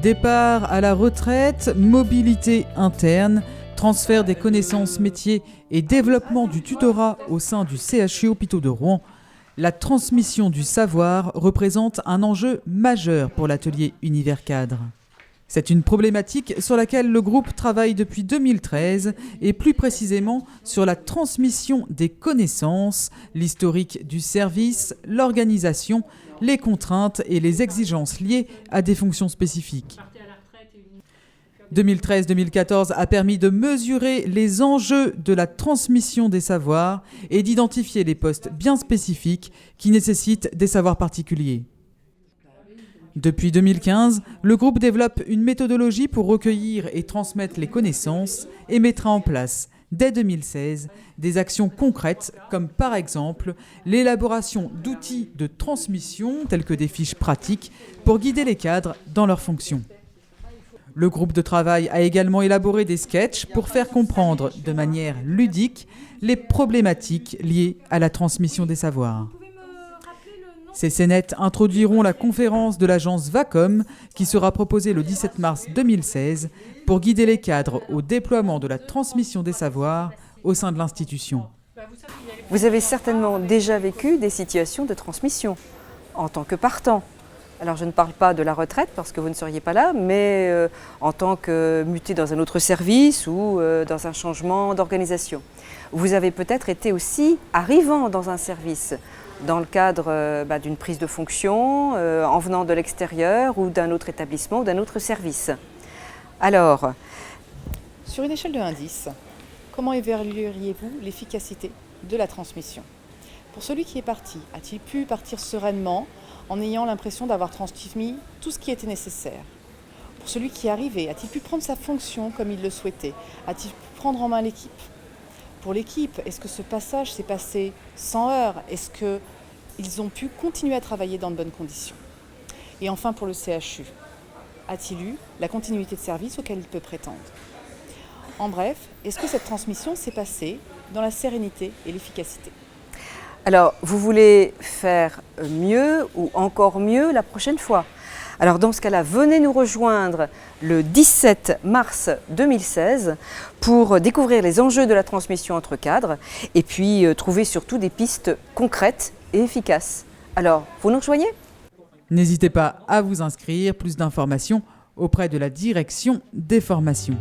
Départ à la retraite, mobilité interne, transfert des connaissances métiers et développement du tutorat au sein du CHU Hôpitaux de Rouen, la transmission du savoir représente un enjeu majeur pour l'atelier Univers Cadre. C'est une problématique sur laquelle le groupe travaille depuis 2013 et plus précisément sur la transmission des connaissances, l'historique du service, l'organisation, les contraintes et les exigences liées à des fonctions spécifiques. 2013-2014 a permis de mesurer les enjeux de la transmission des savoirs et d'identifier les postes bien spécifiques qui nécessitent des savoirs particuliers. Depuis 2015, le groupe développe une méthodologie pour recueillir et transmettre les connaissances et mettra en place, dès 2016, des actions concrètes comme par exemple l'élaboration d'outils de transmission tels que des fiches pratiques pour guider les cadres dans leurs fonctions. Le groupe de travail a également élaboré des sketchs pour faire comprendre de manière ludique les problématiques liées à la transmission des savoirs. Ces scénettes introduiront la conférence de l'agence Vacom qui sera proposée le 17 mars 2016 pour guider les cadres au déploiement de la transmission des savoirs au sein de l'institution. Vous avez certainement déjà vécu des situations de transmission en tant que partant. Alors je ne parle pas de la retraite parce que vous ne seriez pas là, mais en tant que muté dans un autre service ou dans un changement d'organisation. Vous avez peut-être été aussi arrivant dans un service dans le cadre d'une prise de fonction, en venant de l'extérieur ou d'un autre établissement ou d'un autre service. Alors, sur une échelle de 1 à 10, comment évalueriez-vous l'efficacité de la transmission? Pour celui qui est parti, a-t-il pu partir sereinement en ayant l'impression d'avoir transmis tout ce qui était nécessaire? Pour celui qui est arrivé, a-t-il pu prendre sa fonction comme il le souhaitait? A-t-il pu prendre en main l'équipe? Pour l'équipe, est-ce que ce passage s'est passé sans heurts? Est-ce qu'ils ont pu continuer à travailler dans de bonnes conditions? Et enfin pour le CHU, a-t-il eu la continuité de service auquel il peut prétendre? En bref, est-ce que cette transmission s'est passée dans la sérénité et l'efficacité? Alors, vous voulez faire mieux ou encore mieux la prochaine fois? Alors dans ce cas-là, venez nous rejoindre le 17 mars 2016 pour découvrir les enjeux de la transmission entre cadres et puis trouver surtout des pistes concrètes et efficaces. Alors, vous nous rejoignez? N'hésitez pas à vous inscrire, plus d'informations auprès de la direction des formations.